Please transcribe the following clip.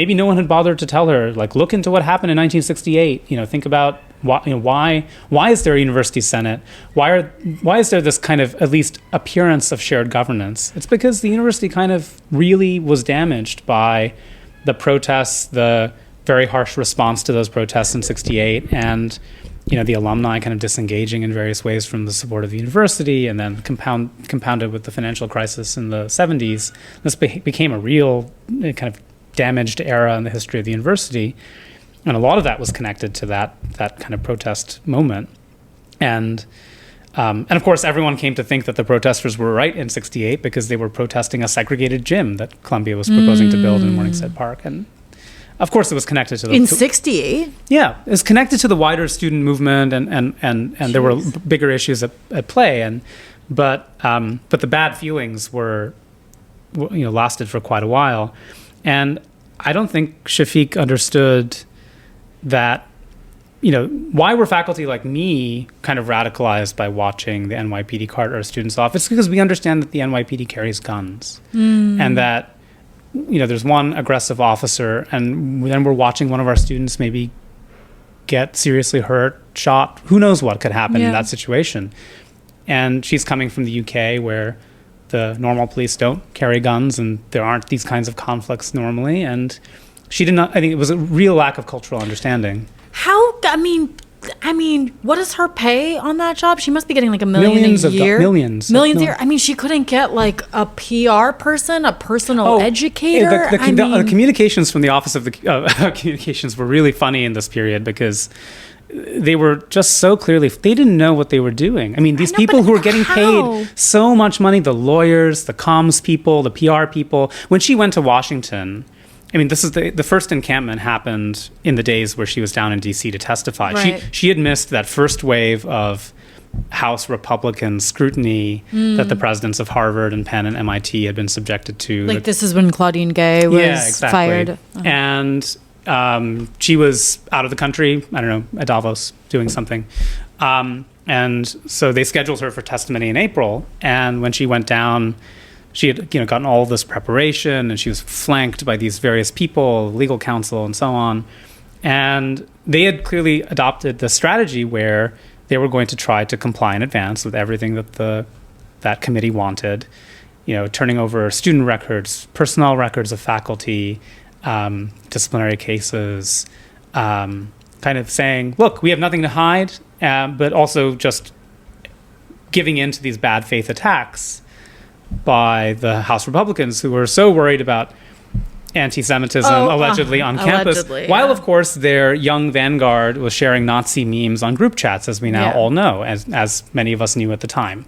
maybe no one had bothered to tell her, like, look into what happened in 1968. Think about why is there a university senate? Why is there this kind of at least appearance of shared governance? It's because the university kind of really was damaged by the protests, the very harsh response to those protests in 68, and the alumni kind of disengaging in various ways from the support of the university, and then compounded with the financial crisis in the 70s. This became a real kind of damaged era in the history of the university. And a lot of that was connected to that kind of protest moment. And of course, everyone came to think that the protesters were right in 68 because they were protesting a segregated gym that Columbia was proposing to build in Morningside Park. And of course, it was connected to in 68. Yeah, it was connected to the wider student movement, and there were bigger issues at play. But the bad feelings were lasted for quite a while. And I don't think Shafiq understood that, why were faculty like me kind of radicalized by watching the NYPD cart our students off? It's because we understand that the NYPD carries guns and that, there's one aggressive officer, and then we're watching one of our students maybe get seriously hurt, shot. Who knows what could happen in that situation? And she's coming from the UK where the normal police don't carry guns and there aren't these kinds of conflicts normally. And she did not, I think it was a real lack of cultural understanding. I mean, what is her pay on that job? She must be getting like $1 million a year. Millions a year. I mean, she couldn't get like a PR person, a personal educator. The communications from the Office of the Communications were really funny in this period because they were just so clearly, they didn't know what they were doing. I mean, these people who were getting paid so much money, the lawyers, the comms people, the PR people. When she went to Washington, I mean, this is the first encampment happened in the days where she was down in D.C. to testify. Right. She had missed that first wave of House Republican scrutiny that the presidents of Harvard and Penn and MIT had been subjected to. Like, this is when Claudine Gay was fired. And she was out of the country, I don't know, at Davos doing something. And so they scheduled her for testimony in April. And when she went down, she had gotten all this preparation, and she was flanked by these various people, legal counsel and so on. And they had clearly adopted the strategy where they were going to try to comply in advance with everything that that committee wanted, turning over student records, personnel records of faculty, disciplinary cases, kind of saying, look, we have nothing to hide, but also just giving in to these bad faith attacks by the House Republicans who were so worried about anti-Semitism allegedly on campus, while of course their young vanguard was sharing Nazi memes on group chats, as we now all know, as many of us knew at the time.